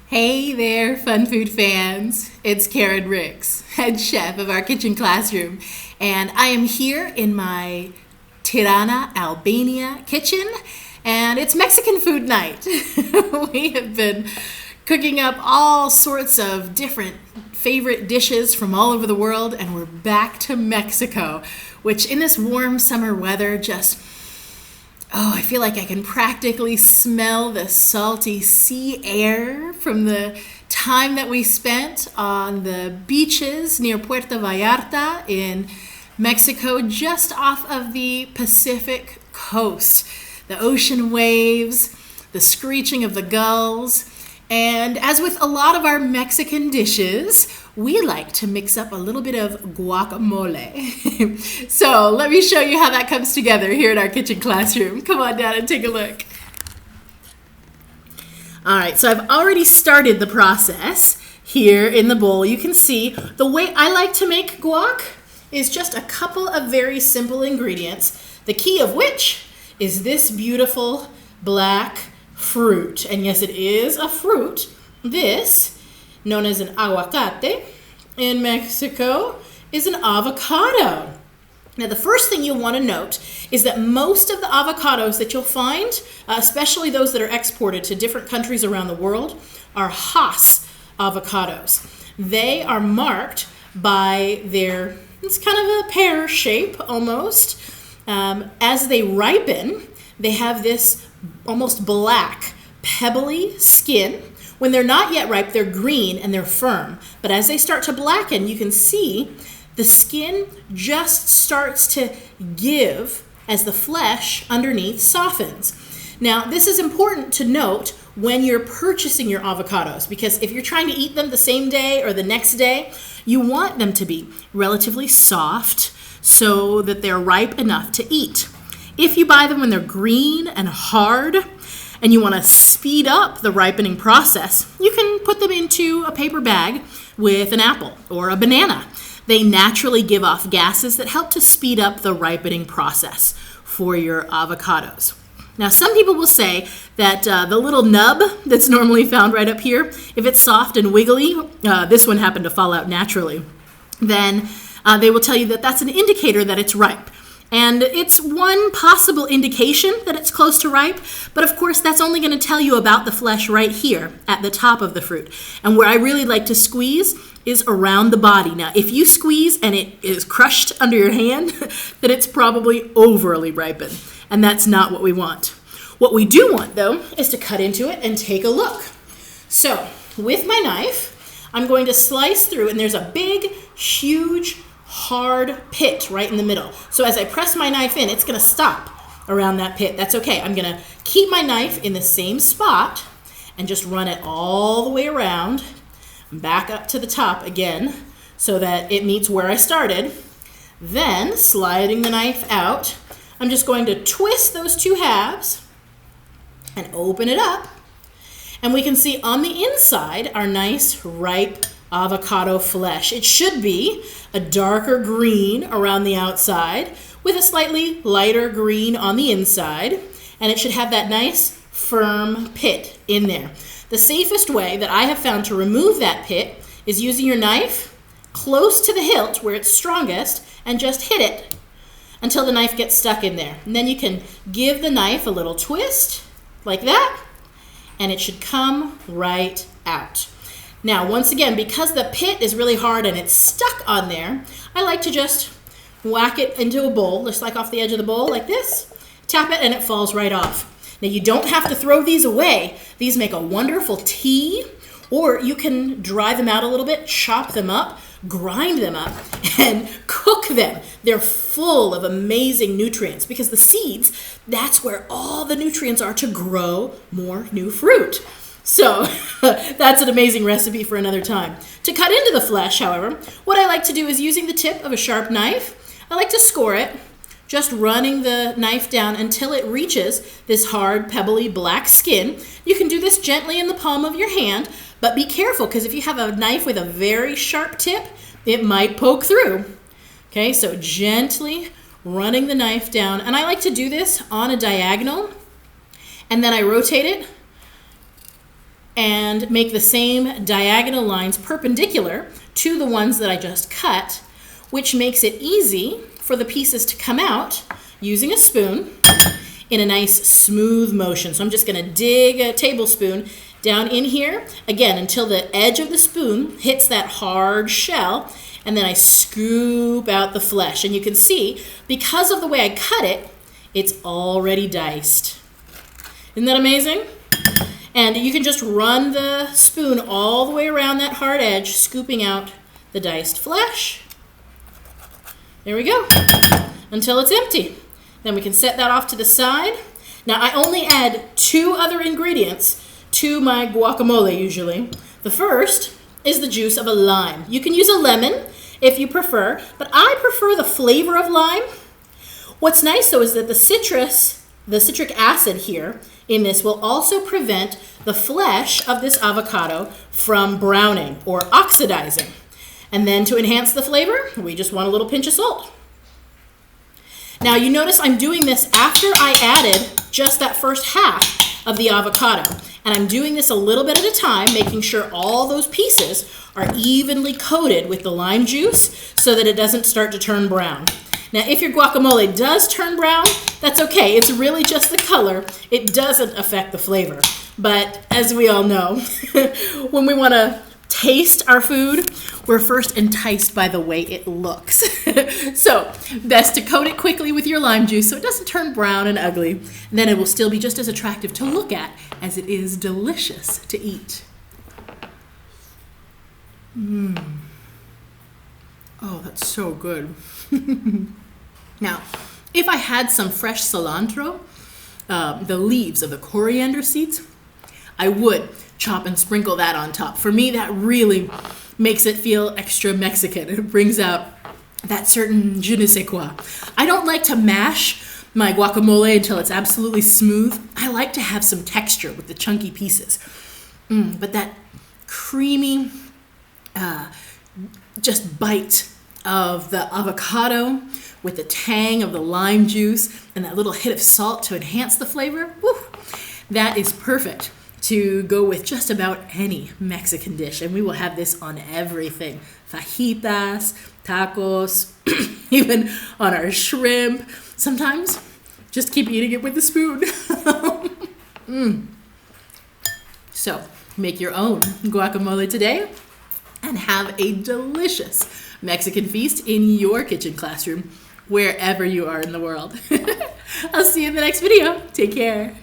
Hey there, fun food fans. It's Karen Ricks, head chef of our kitchen classroom, and I am here in my Tirana, Albania kitchen, and it's Mexican food night. We have been cooking up all sorts of different favorite dishes from all over the world, and we're back to Mexico, which in this warm summer weather just I feel like I can practically smell the salty sea air from the time that we spent on the beaches near Puerto Vallarta in Mexico, just off of the Pacific coast. The ocean waves, the screeching of the gulls, and as with a lot of our Mexican dishes, we like to mix up a little bit of guacamole. So let me show you how that comes together here in our kitchen classroom. Come on down and take a look. All right, so I've already started the process here in the bowl. You can see the way I like to make guac is just a couple of very simple ingredients, the key of which is this beautiful black fruit. And yes, it is a fruit. This, known as an aguacate in Mexico, is an avocado. Now, the first thing you'll want to note is that most of the avocados that you'll find, especially those that are exported to different countries around the world, are Hass avocados. They are marked by it's kind of a pear shape almost. As they ripen, they have this almost black, pebbly skin. When they're not yet ripe, they're green and they're firm. But as they start to blacken, you can see the skin just starts to give as the flesh underneath softens. Now, this is important to note when you're purchasing your avocados, because if you're trying to eat them the same day or the next day, you want them to be relatively soft so that they're ripe enough to eat. If you buy them when they're green and hard and you want to speed up the ripening process, you can put them into a paper bag with an apple or a banana. They naturally give off gases that help to speed up the ripening process for your avocados. Now, some people will say that the little nub that's normally found right up here, if it's soft and wiggly, this one happened to fall out naturally, then they will tell you that that's an indicator that it's ripe. And it's one possible indication that it's close to ripe, but of course that's only going to tell you about the flesh right here at the top of the fruit. And where I really like to squeeze is around the body. Now, if you squeeze and it is crushed under your hand, then it's probably overly ripened, and that's not what we want. What we do want, though, is to cut into it and take a look. So, with my knife, I'm going to slice through, and there's a big, huge, hard pit right in the middle. So as I press my knife in, it's going to stop around that pit. That's okay. I'm going to keep my knife in the same spot and just run it all the way around, back up to the top again so that it meets where I started. Then, sliding the knife out, I'm just going to twist those two halves and open it up. And we can see on the inside our nice, ripe avocado flesh. It should be a darker green around the outside with a slightly lighter green on the inside, and it should have that nice firm pit in there. The safest way that I have found to remove that pit is using your knife close to the hilt where it's strongest and just hit it until the knife gets stuck in there. And then you can give the knife a little twist like that, and it should come right out. Now, once again, because the pit is really hard and it's stuck on there, I like to just whack it into a bowl, just like off the edge of the bowl, like this. Tap it and it falls right off. Now, you don't have to throw these away. These make a wonderful tea, or you can dry them out a little bit, chop them up, grind them up, and cook them. They're full of amazing nutrients because the seeds, that's where all the nutrients are to grow more new fruit. So that's an amazing recipe for another time. To cut into the flesh, however, what I like to do is using the tip of a sharp knife, I like to score it, just running the knife down until it reaches this hard, pebbly black skin. You can do this gently in the palm of your hand, but be careful because if you have a knife with a very sharp tip, it might poke through. Okay, so gently running the knife down. And I like to do this on a diagonal, and then I rotate it and make the same diagonal lines perpendicular to the ones that I just cut, which makes it easy for the pieces to come out using a spoon in a nice smooth motion. So I'm just gonna dig a tablespoon down in here, again, until the edge of the spoon hits that hard shell, and then I scoop out the flesh. And you can see, because of the way I cut it, it's already diced. Isn't that amazing? And you can just run the spoon all the way around that hard edge, scooping out the diced flesh. There we go, until it's empty. Then we can set that off to the side. Now I only add 2 other ingredients to my guacamole usually. The first is the juice of a lime. You can use a lemon if you prefer, but I prefer the flavor of lime. What's nice though is that the citric acid here in this will also prevent the flesh of this avocado from browning or oxidizing. And then to enhance the flavor, we just want a little pinch of salt. Now you notice I'm doing this after I added just that first half of the avocado. And I'm doing this a little bit at a time, making sure all those pieces are evenly coated with the lime juice so that it doesn't start to turn brown. Now, if your guacamole does turn brown, that's okay. It's really just the color. It doesn't affect the flavor. But as we all know, when we want to taste our food, we're first enticed by the way it looks. So, best to coat it quickly with your lime juice so it doesn't turn brown and ugly. And then it will still be just as attractive to look at as it is delicious to eat. Oh, that's so good. Now, if I had some fresh cilantro, the leaves of the coriander seeds, I would chop and sprinkle that on top. For me, that really makes it feel extra Mexican. It brings out that certain je ne sais quoi. I don't like to mash my guacamole until it's absolutely smooth. I like to have some texture with the chunky pieces. But that creamy, just bite of the avocado with the tang of the lime juice and that little hit of salt to enhance the flavor, woo, that is perfect to go with just about any Mexican dish. And we will have this on everything. Fajitas, tacos, even on our shrimp. Sometimes just keep eating it with the spoon. So make your own guacamole today and have a delicious Mexican feast in your kitchen classroom, wherever you are in the world. I'll see you in the next video. Take care.